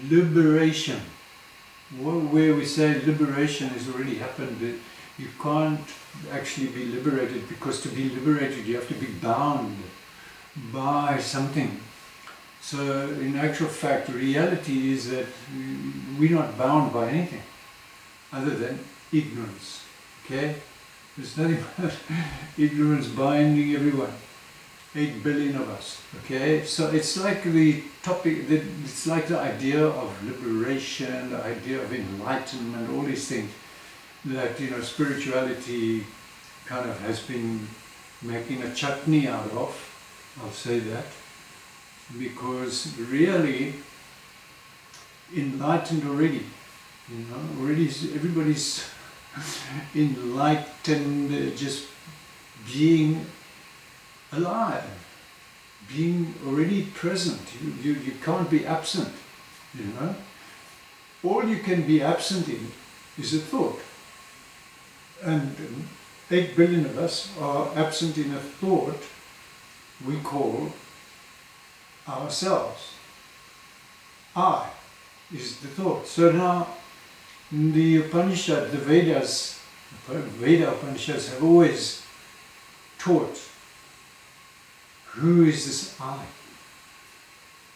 liberation. Where we say liberation has already happened, you can't actually be liberated, because to be liberated you have to be bound by something. So in actual fact, reality is that we're not bound by anything other than ignorance. Okay? There's nothing but ignorance binding everyone. 8 billion of us. Okay? So it's like the topic, it's like the idea of liberation, the idea of enlightenment, all these things that, you know, spirituality kind of has been making a chutney out of. I'll say that. Because really enlightened already, you know, already everybody's enlightened, just being alive, being already present. You can't be absent, you know. All you can be absent in is a thought. And 8 billion of us are absent in a thought we call ourselves. I is the thought. So now the Upanishad, the Vedas, Veda Upanishads have always taught who is this I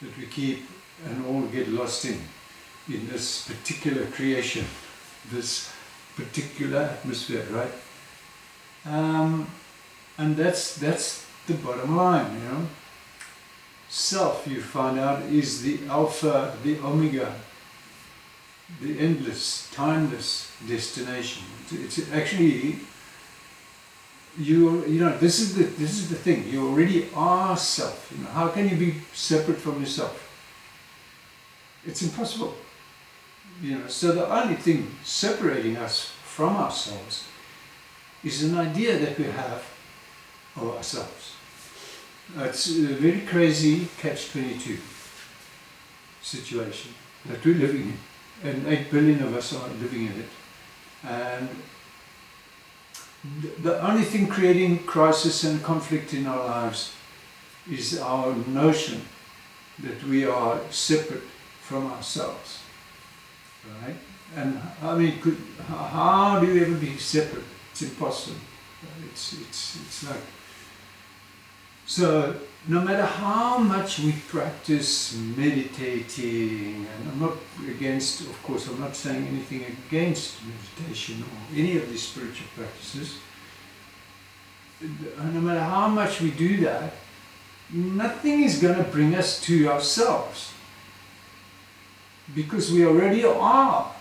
that we keep and all get lost in this particular creation, this particular atmosphere, right? And that's the bottom line, you know. Self, you find out, is the alpha, the omega, the endless, timeless destination. It's actually, you know, this is the thing. You already are self. You know, how can you be separate from yourself? It's impossible. You know, so the only thing separating us from ourselves is an idea that we have of ourselves. It's a very crazy catch-22 situation that we're living in, and 8 billion of us are living in it. And the only thing creating crisis and conflict in our lives is our notion that we are separate from ourselves, right? And I mean, how do you ever be separate? It's impossible. It's like, so no matter how much we practice meditating, and I'm not against, of course, I'm not saying anything against meditation or any of these spiritual practices, no matter how much we do that, nothing is going to bring us to ourselves, because we already are.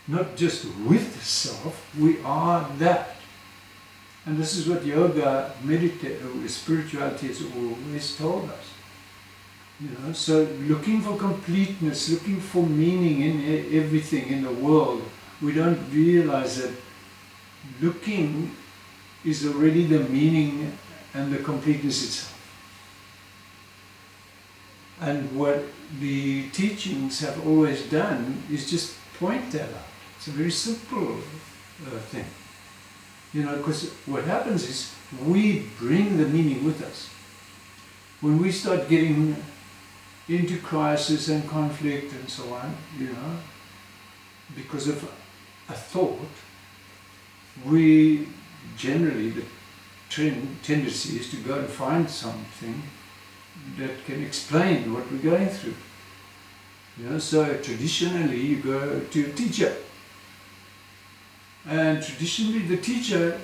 Not just with self, we are that. And this is what yoga, spirituality has always told us. You know, so looking for completeness, looking for meaning in everything in the world, we don't realize that looking is already the meaning and the completeness itself. And what the teachings have always done is just point that out. It's a very simple thing. You know, because what happens is we bring the meaning with us. When we start getting into crisis and conflict and so on, you know, because of a thought, we generally, the tendency is to go and find something that can explain what we're going through. You know, so traditionally you go to a teacher. And traditionally the teacher,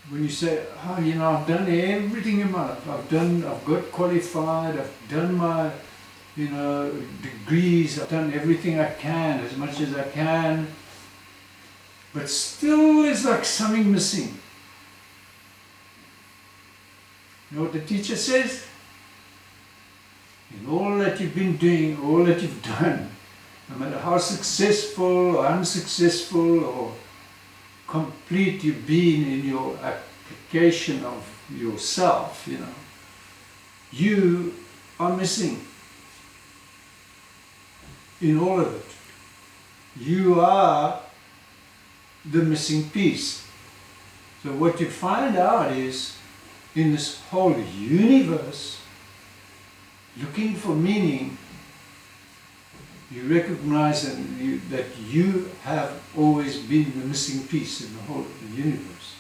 when you say, oh, you know, I've done everything in my life, I've got qualified, I've done my, you know, degrees, I've done everything I can, as much as I can, but still there's like something missing. You know what the teacher says? In all that you've been doing, all that you've done, no matter how successful or unsuccessful or complete you've been in your application of yourself, you know, you are missing in all of it. You are the missing piece. So what you find out is, in this whole universe, looking for meaning, You recognize that you have always been the missing piece in the whole of the universe.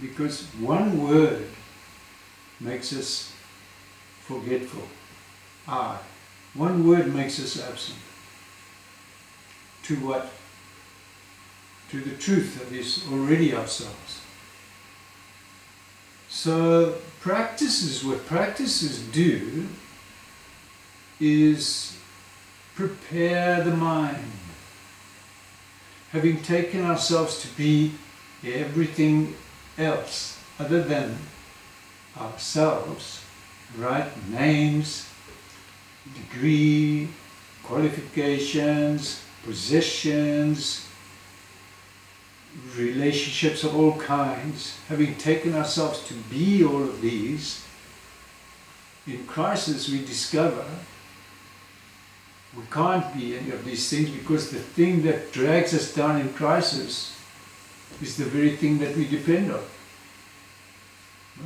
Because one word makes us forgetful. I. One word makes us absent. To what? To the truth that is already ourselves. So what practices do is prepare the mind. Having taken ourselves to be everything else other than ourselves, right? Names, degree, qualifications, possessions, relationships of all kinds, having taken ourselves to be all of these, in crisis we discover we can't be any of these things, because the thing that drags us down in crisis is the very thing that we depend on.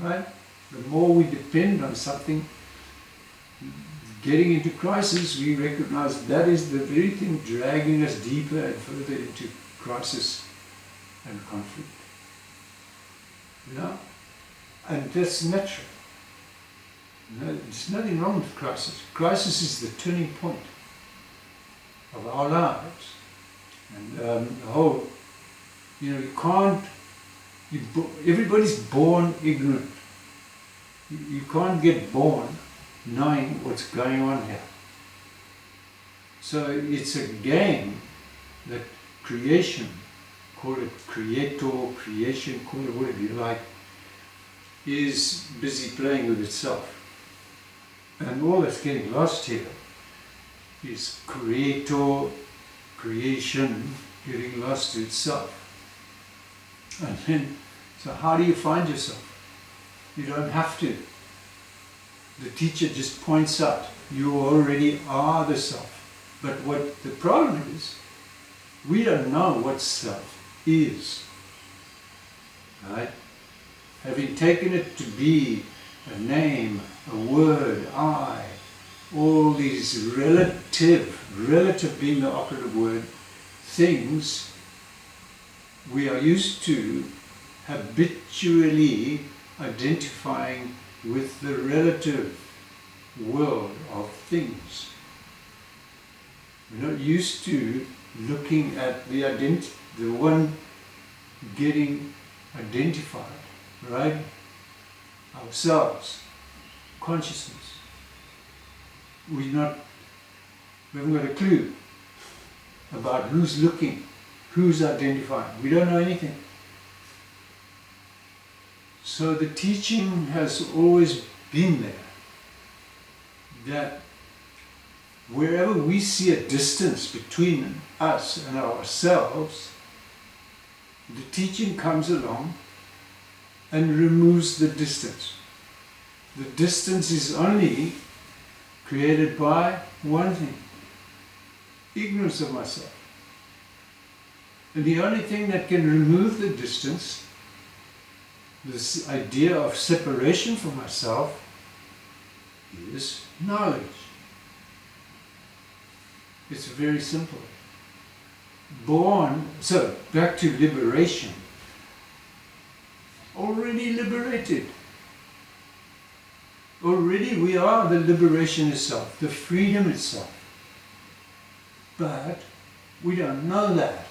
Right? The more we depend on something, getting into crisis, we recognize that is the very thing dragging us deeper and further into crisis and conflict. And that's natural. There's nothing wrong with crisis. Crisis is the turning point of our lives. And the whole, you can't, everybody's born ignorant. You can't get born knowing what's going on here. So it's a game that creation, call it creator, creation, call it whatever you like, is busy playing with itself. And all that's getting lost here is creator, creation, getting lost to itself. And then, so how do you find yourself? You don't have to. The teacher just points out, you already are the self. But what the problem is, we don't know what self is. Right? Having taken it to be a name, a word, I, all these relative being the operative word, things we are used to habitually identifying with the relative world of things. We're not used to looking at the one getting identified, right? Ourselves, consciousness. We haven't got a clue about who's looking, who's identifying. We don't know anything. So the teaching has always been there, that wherever we see a distance between us and ourselves, the teaching comes along and removes the distance. The distance is only created by one thing: ignorance of myself. And the only thing that can remove the distance, this idea of separation from myself, is knowledge. It's very simple. So back to liberation. Already liberated. Already we are the liberation itself, the freedom itself. But we don't know that.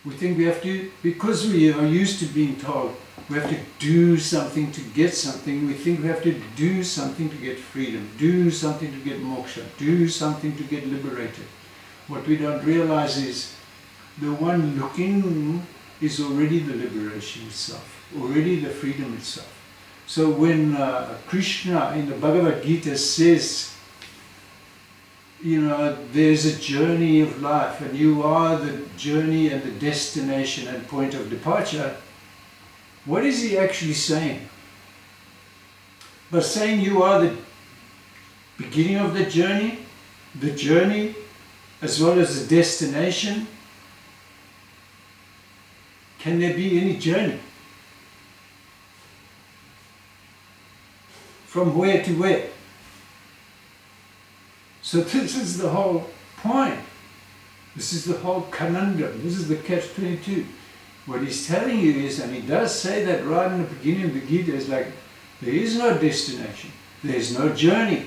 We think we have to, because we are used to being told we have to do something to get something, we think we have to do something to get freedom, do something to get moksha, do something to get liberated. What we don't realize is the one looking is already the liberation itself, already the freedom itself. So when Krishna in the Bhagavad Gita says, there's a journey of life and you are the journey and the destination and point of departure, what is he actually saying? By saying you are the beginning of the journey as well as the destination, can there be any journey? From where to where? So this is the whole point. This is the whole conundrum. This is the catch-22. What he's telling you is, and he does say that right in the beginning of the Gita, is like, there is no destination. There is no journey.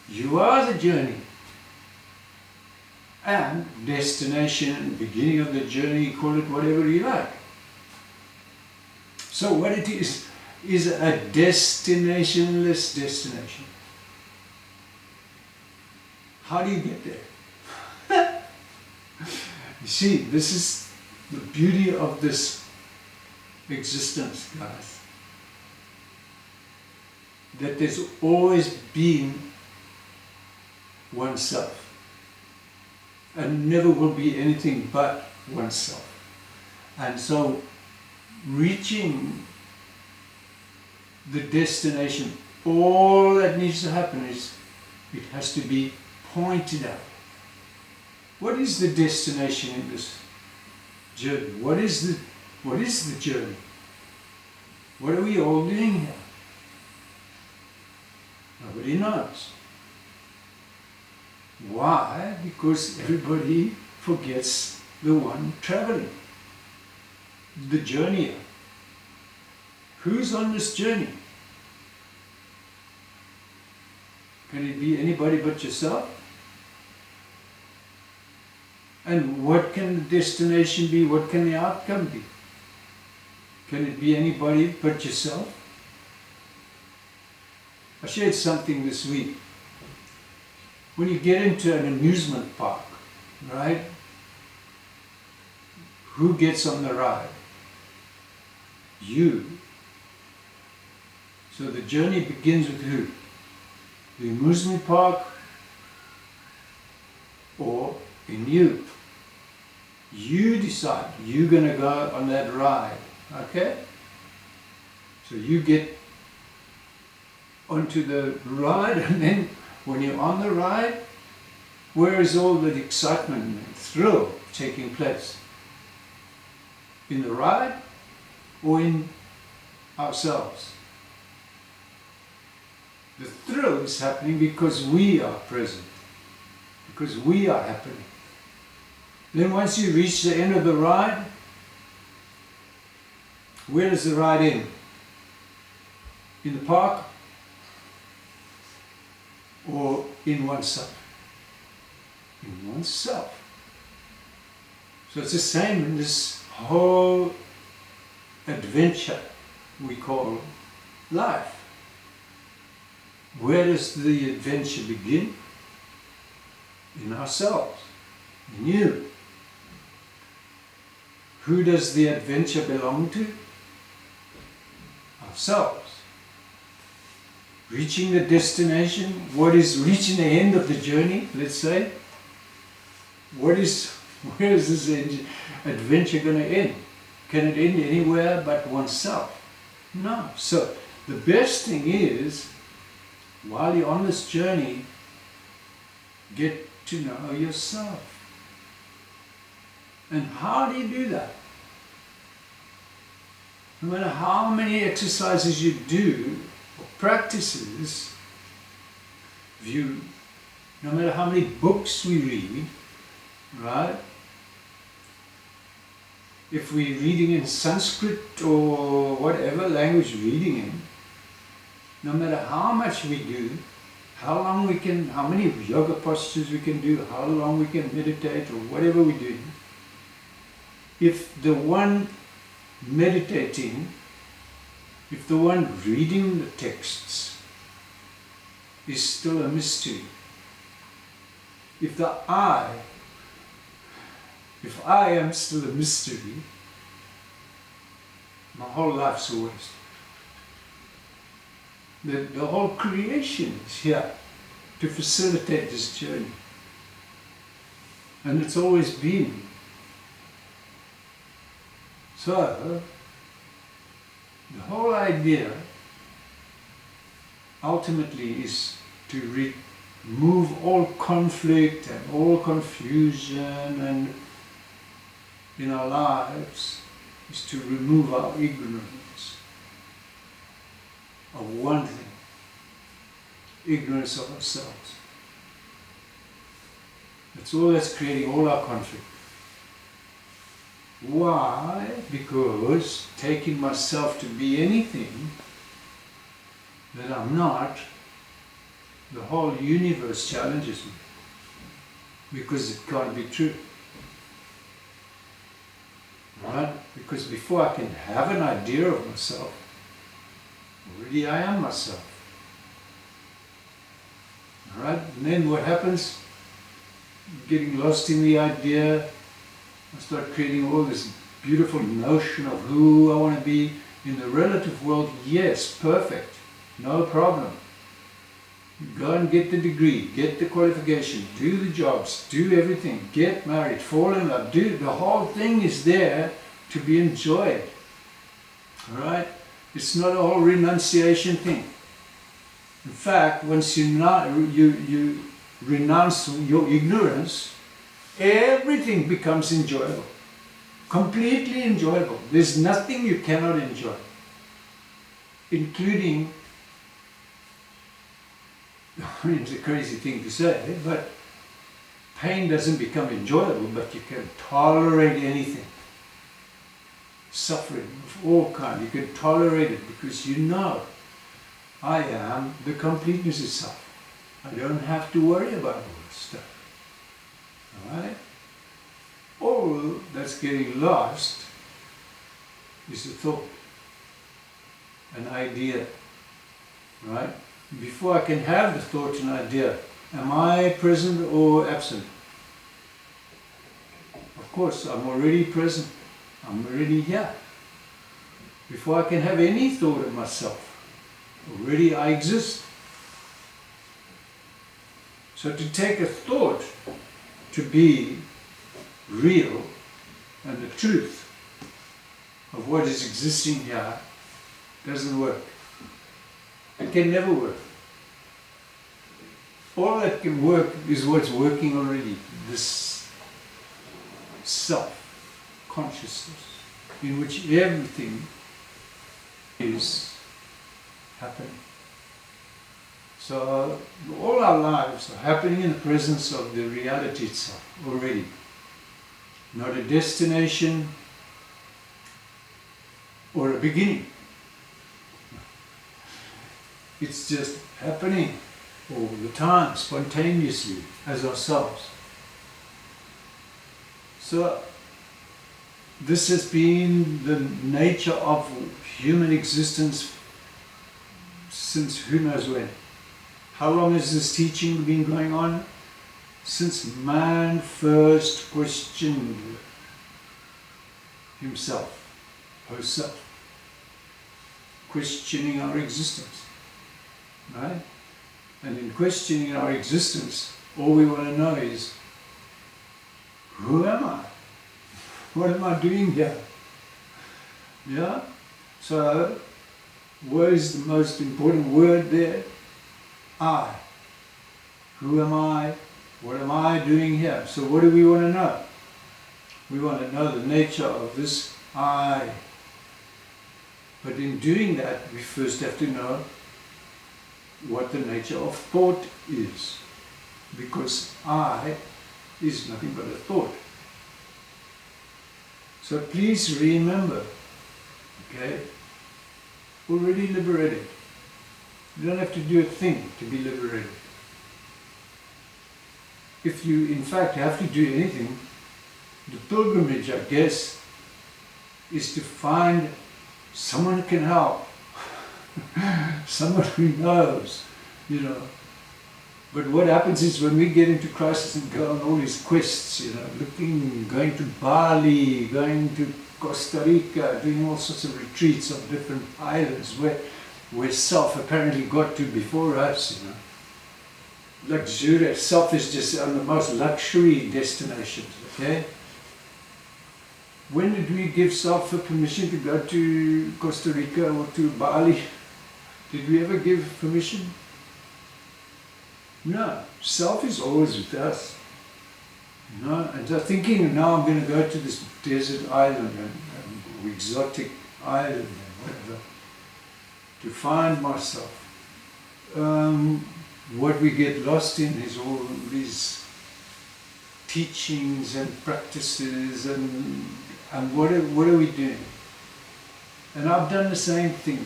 You are the journey. And destination, beginning of the journey, call it whatever you like. So what it is a destinationless destination. How do you get there? You see, this is the beauty of this existence, guys. That there's always been oneself. And never will be anything but oneself. And so, reaching the destination, all that needs to happen is it has to be pointed out. What is the destination in this journey? What is the journey? What are we all doing here? Nobody knows. Why? Because everybody forgets the one traveling, the journeyer. Who's on this journey? Can it be anybody but yourself? And what can the destination be? What can the outcome be? Can it be anybody but yourself? I shared something this week. When you get into an amusement park, right? Who gets on the ride? You. So the journey begins with who? The amusement park or in you. You decide you're going to go on that ride, okay? So you get onto the ride, and then when you're on the ride, where is all the excitement and thrill taking place? In the ride or in ourselves? The thrill is happening because we are present, because we are happening. Then once you reach the end of the ride, where does the ride end? In the park or in oneself? In oneself. So it's the same in this whole adventure we call life. Where does the adventure begin? In ourselves, in you. Who does the adventure belong to? Ourselves. Reaching the destination, what is reaching the end of the journey, let's say? Where is this adventure going to end? Can it end anywhere but oneself? No. So the best thing is, while you're on this journey, get to know yourself. And how do you do that? No matter how many exercises you do, or practices, no matter how many books we read, right? If we're reading in Sanskrit or whatever language we're reading in, no matter how much we do, how many yoga postures we can do, how long we can meditate or whatever we do, if the one meditating, if the one reading the texts is still a mystery, if I am still a mystery, my whole life's a waste. The whole creation is here to facilitate this journey. And it's always been. So, the whole idea ultimately is to remove all conflict and all confusion and in our lives, is to remove our ignorance. of one thing: ignorance of ourselves. That's all that's creating all our conflict. Why? Because taking myself to be anything that I'm not, the whole universe challenges me. Because it can't be true. Right? Because before I can have an idea of myself, already I am myself. Right? And then what happens? Getting lost in the idea, I start creating all this beautiful notion of who I want to be in the relative world. Yes, perfect, no problem. Go and get the degree, get the qualification, do the jobs, do everything, get married, fall in love, do the whole thing is there to be enjoyed. Alright? It's not a whole renunciation thing. In fact, once you renounce your ignorance, everything becomes enjoyable. Completely enjoyable. There's nothing you cannot enjoy. Including, I mean, it's a crazy thing to say, but pain doesn't become enjoyable, but you can tolerate anything. Suffering of all kinds, you can tolerate it because you know I am the completeness itself. I don't have to worry about all this stuff. Alright? All that's getting lost is a thought, an idea. Right? Before I can have the thought and idea, am I present or absent? Of course, I'm already present. I'm already here. Before I can have any thought of myself, already I exist. So to take a thought to be real and the truth of what is existing here doesn't work. It can never work. All that can work is what's working already, this self-consciousness in which everything is happening. So all our lives are happening in the presence of the reality itself already. Not a destination or a beginning. It's just happening all the time, spontaneously, as ourselves. So this has been the nature of human existence since who knows when. How long has this teaching been going on? Since man first questioned himself, herself, questioning our existence, right? And in questioning our existence, all we want to know is, who am I? What am I doing here? Yeah? So, what is the most important word there? I. Who am I? What am I doing here? So what do we want to know? We want to know the nature of this I. But in doing that, we first have to know what the nature of thought is. Because I is nothing but a thought. So please remember, okay, already liberated. You don't have to do a thing to be liberated. If you in fact have to do anything, the pilgrimage, I guess, is to find someone who can help. Someone who knows, you know. But what happens is when we get into crisis and go on all these quests, you know, looking, going to Bali, going to Costa Rica, doing all sorts of retreats on different islands where self apparently got to before us, you know. Luxurious. Self is just on the most luxury destinations, okay? When did we give self the permission to go to Costa Rica or to Bali? Did we ever give permission? No. Self is always with us. You know? And so thinking, now I'm going to go to this desert island and exotic island and whatever. to find myself. What we get lost in is all these teachings and practices and what are we doing? And I've done the same thing.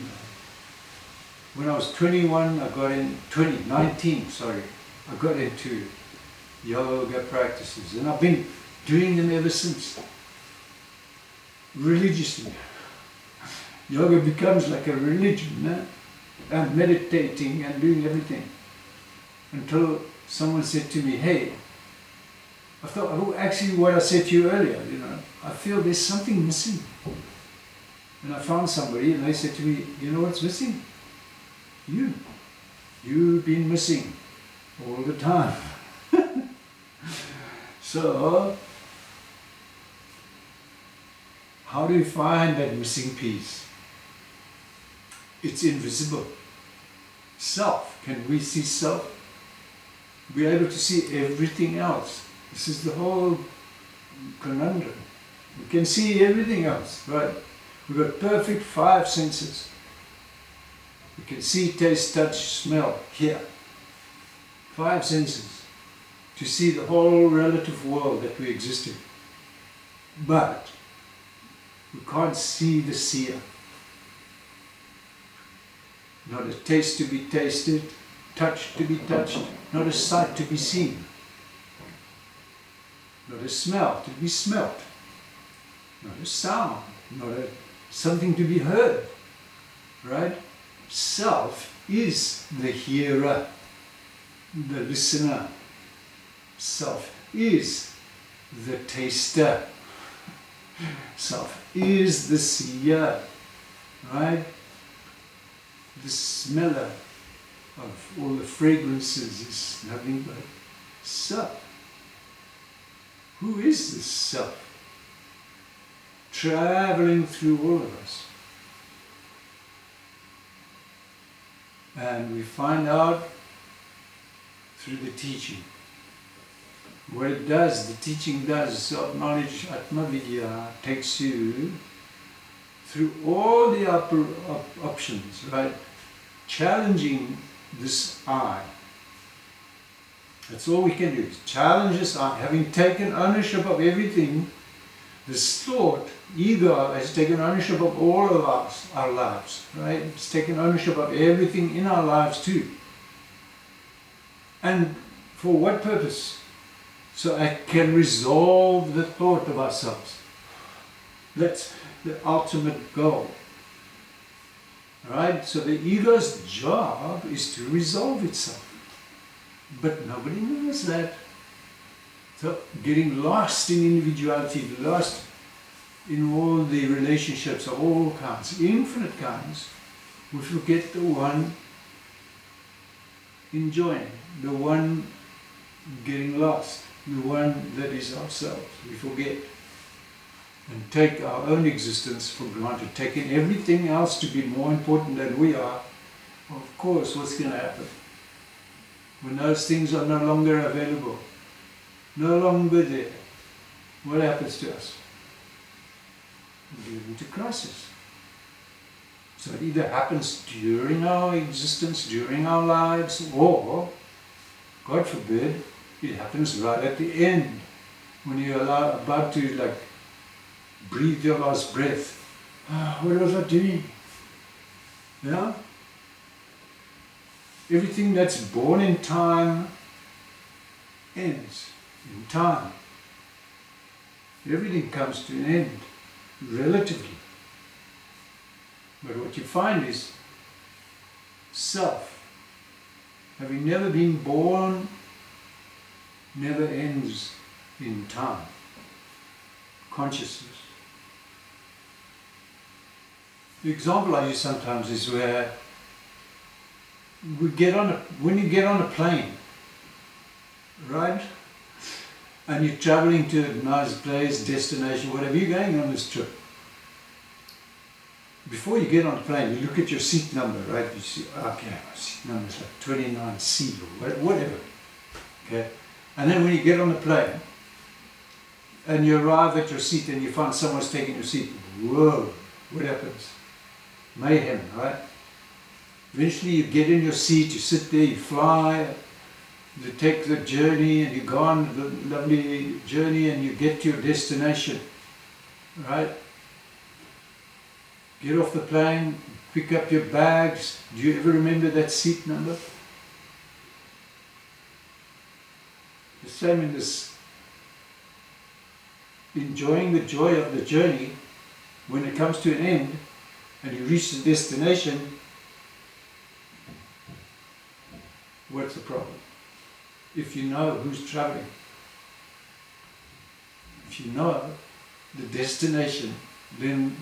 When I was 21, I got in, 19, sorry, I got into yoga practices, and I've been doing them ever since, religiously. Yoga becomes like a religion, no? And meditating and doing everything. Until someone said to me, hey, I thought, oh, actually what I said to you earlier, you know, I feel there's something missing. And I found somebody and they said to me, you know what's missing? You. You've been missing all the time. So, how do you find that missing piece? It's invisible. Self. Can we see self? We're able to see everything else. This is the whole conundrum. We can see everything else, right? We've got perfect 5 senses. We can see, taste, touch, smell, hear. 5 senses to see the whole relative world that we exist in. But we can't see the seer. Not a taste to be tasted, touch to be touched, not a sight to be seen. Not a smell to be smelt, not a sound, not a something to be heard, right? Self is the hearer, the listener. Self is the taster. Self is the seer, right? The smeller of all the fragrances is nothing but self. Who is this self? Traveling through all of us. And we find out through the teaching. What it does, the teaching does, self-knowledge, Atma-vidya, takes you through all the options, right? Challenging this I. That's all we can do, is challenge this I. Having taken ownership of everything, this thought, ego, has taken ownership of all of our lives, right? It's taken ownership of everything in our lives too. And for what purpose? So I can resolve the thought of ourselves. That's the ultimate goal. Right? So the ego's job is to resolve itself. But nobody knows that. So getting lost in individuality, lost in all the relationships of all kinds, infinite kinds, we forget the one enjoying, the one getting lost, the one that is ourselves. We forget and take our own existence for granted, taking everything else to be more important than we are. Of course, what's going to happen? When those things are no longer available, no longer there, what happens to us? We get into crisis. So it either happens during our existence, during our lives, or, God forbid, it happens right at the end, when you're about to breathe your last breath. What was I doing? Yeah? Everything that's born in time ends in time. Everything comes to an end, relatively. But what you find is self, having never been born, never ends in time. Consciousness. The example I use sometimes is where when you get on a plane, right? And you're traveling to a nice place, destination, whatever, you're going on this trip. Before you get on the plane, you look at your seat number, right? You see, okay, my seat number is like 29C or whatever. Okay? And then when you get on the plane, and you arrive at your seat and you find someone's taking your seat, whoa, what happens? Mayhem, right? Eventually you get in your seat, you sit there, you fly, you take the journey, and you go on the lovely journey, and you get to your destination, right? Get off the plane, pick up your bags. Do you ever remember that seat number? The same in this, enjoying the joy of the journey. When it comes to an end and you reach the destination, what's the problem? If you know who's traveling, if you know the destination, then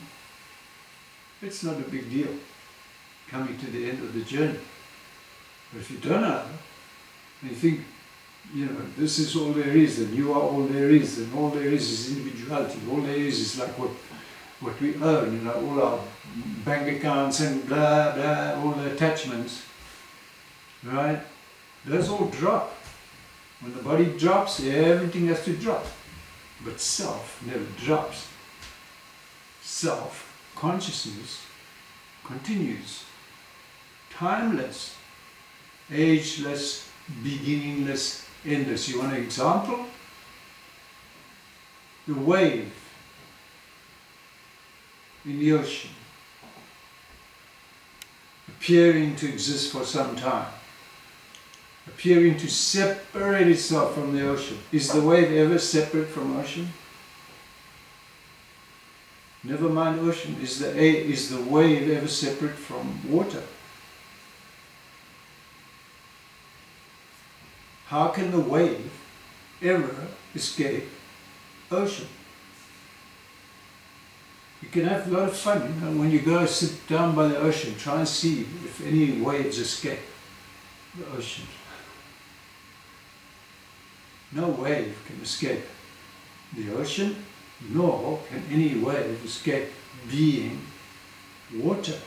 it's not a big deal coming to the end of the journey. But if you don't know, and you think, you know, this is all there is, and you are all there is, and all there is individuality, all there is like what we own, you know, all our bank accounts and blah, blah, all the attachments, right? Those all drop. When the body drops, everything has to drop. But self never drops. Self, consciousness, continues. Timeless, ageless, beginningless, endless. You want an example? The wave in the ocean, appearing to exist for some time, appearing to separate itself from the ocean. Is the wave ever separate from ocean? Never mind ocean. Is the wave ever separate from water? How can the wave ever escape ocean? You can have a lot of fun, you know, when you go sit down by the ocean, try and see if any waves escape the ocean. No wave can escape the ocean, nor can any wave escape being water.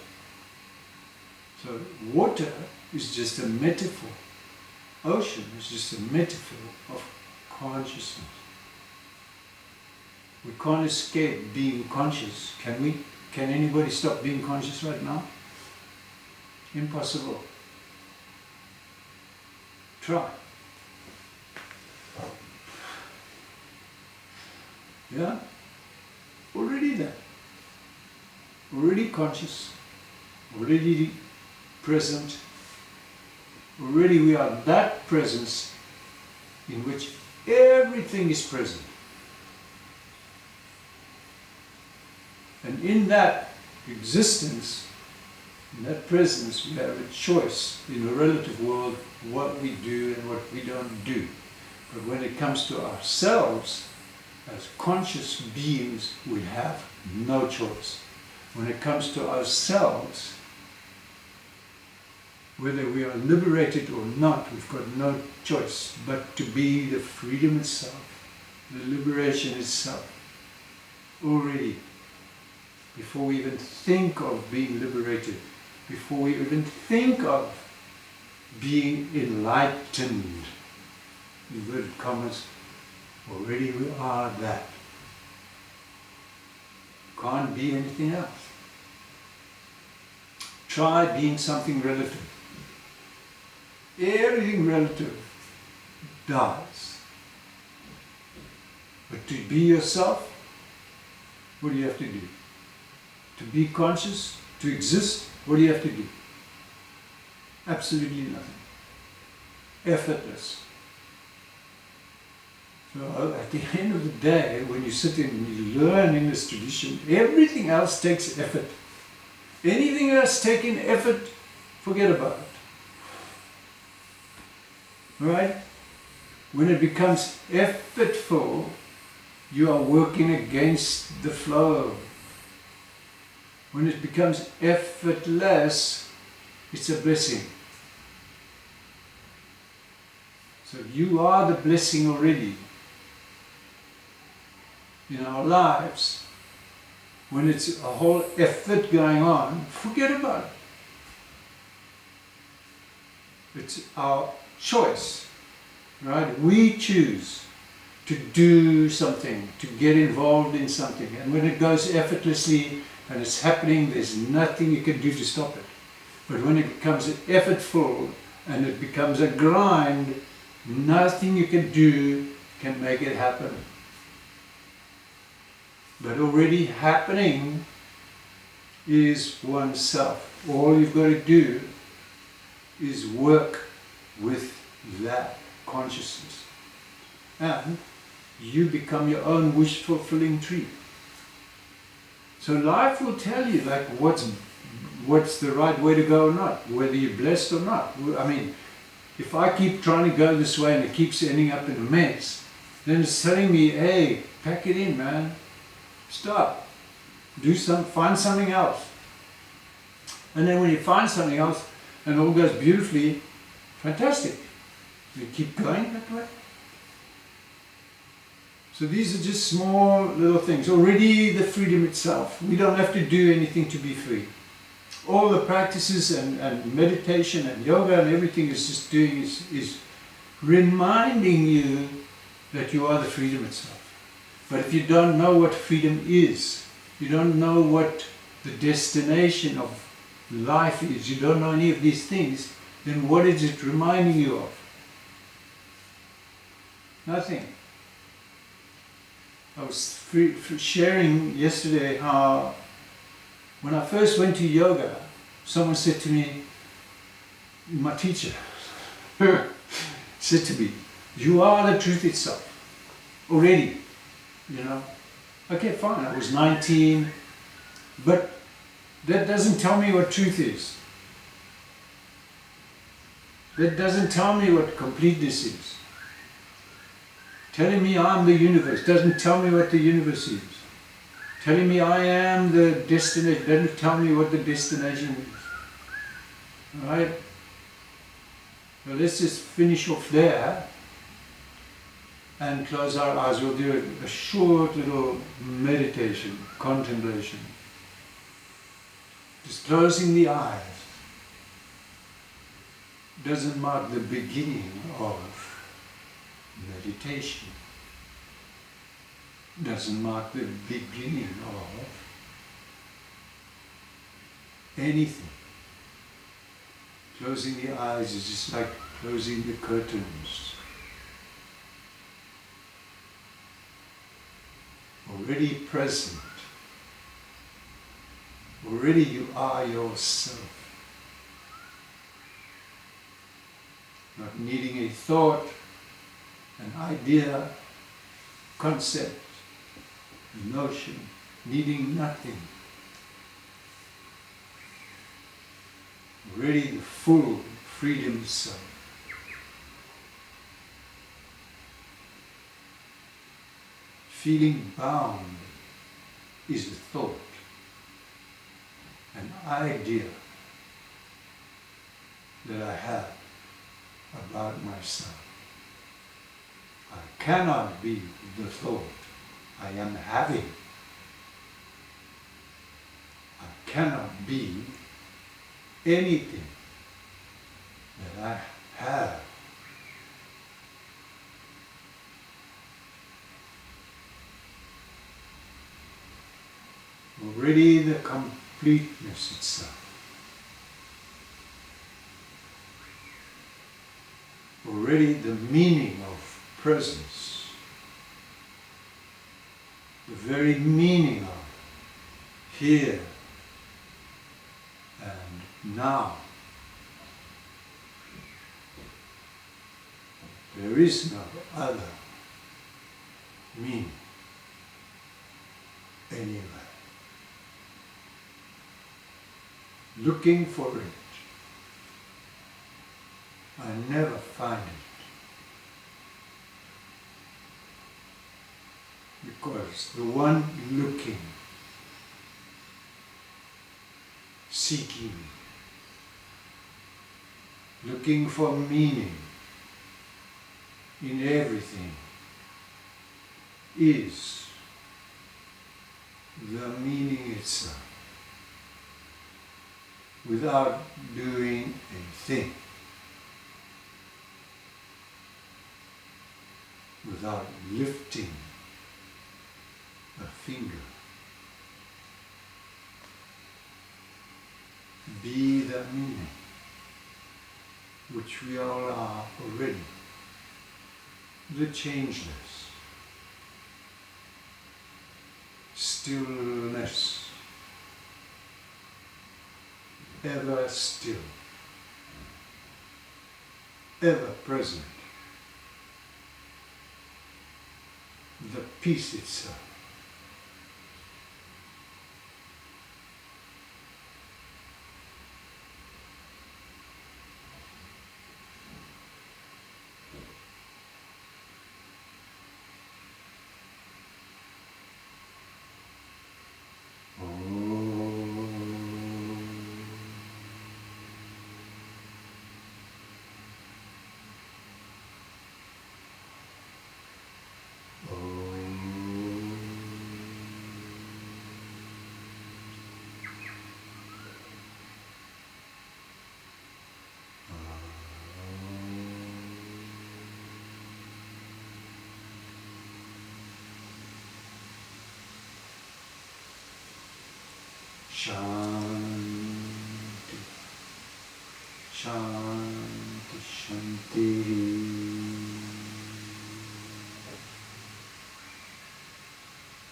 So water is just a metaphor. Ocean is just a metaphor of consciousness. We can't escape being conscious, can we? Can anybody stop being conscious right now? Impossible. Try. Yeah? Already there. Already conscious. Already present. Already we are that presence in which everything is present. And in that existence, in that presence, we have a choice in a relative world what we do and what we don't do. But when it comes to ourselves, as conscious beings, we have no choice. When it comes to ourselves, whether we are liberated or not, we've got no choice but to be the freedom itself, the liberation itself. Already, before we even think of being liberated, before we even think of being enlightened, inverted commas, already we are that. Can't be anything else. Try being something relative. Everything relative dies. But to be yourself, what do you have to do? To be conscious, to exist, what do you have to do? Absolutely nothing. Effortless. So at the end of the day, when you sit and you learn in this tradition, everything else takes effort. Anything else taking effort, forget about it. Right? When it becomes effortful, you are working against the flow. When it becomes effortless, it's a blessing. So you are the blessing already. In our lives, when it's a whole effort going on, forget about it. It's our choice, right? We choose to do something, to get involved in something. And when it goes effortlessly and it's happening, there's nothing you can do to stop it. But when it becomes effortful and it becomes a grind, nothing you can do can make it happen. But already happening is oneself. All you've got to do is work with that consciousness. And you become your own wish-fulfilling tree. So life will tell you like what's the right way to go or not, whether you're blessed or not. I mean, if I keep trying to go this way and it keeps ending up in a mess, then it's telling me, hey, pack it in, man. Stop. Find something else. And then when you find something else and all goes beautifully, fantastic. You keep going that way. So these are just small little things. Already the freedom itself. We don't have to do anything to be free. All the practices and meditation and yoga and everything is just doing is reminding you that you are the freedom itself. But if you don't know what freedom is, you don't know what the destination of life is, you don't know any of these things, then what is it reminding you of? Nothing. I was sharing yesterday how when I first went to yoga, someone said to me, my teacher said to me, you are the truth itself, already, you know. Okay, fine, I was 19, but that doesn't tell me what truth is. That doesn't tell me what completeness is. Telling me I'm the universe doesn't tell me what the universe is. Telling me I am the destination doesn't tell me what the destination is. Alright? Well, let's just finish off there and close our eyes. We'll do a short little meditation, contemplation. Just closing the eyes doesn't mark the beginning of meditation. Doesn't mark the beginning of anything. Closing the eyes is just like closing the curtains. Already present. Already you are yourself. Not needing a thought, an idea, concept, notion, needing nothing. Already the full freedom self. Feeling bound is a thought, an idea that I have about myself. I cannot be the thought I am having. I cannot be anything that I have. Already the completeness itself. Already the meaning of presence. The very meaning of here and now. There is no other meaning anywhere. Looking for it, I never find it. Because the one looking, seeking, looking for meaning in everything is the meaning itself, without doing a thing, without lifting a finger. Be the meaning, which we all are already, the changeless, stillness, ever still, ever present, the peace itself. Shanti, Shanti, Shanti.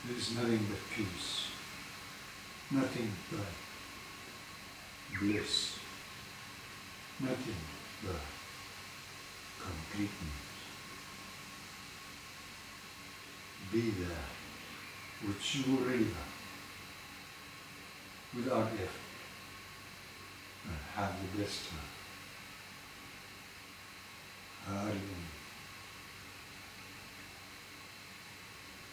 There is nothing but peace, nothing but bliss, nothing but completeness. Be that which you already are, without effort, and have the best time. Hari Om.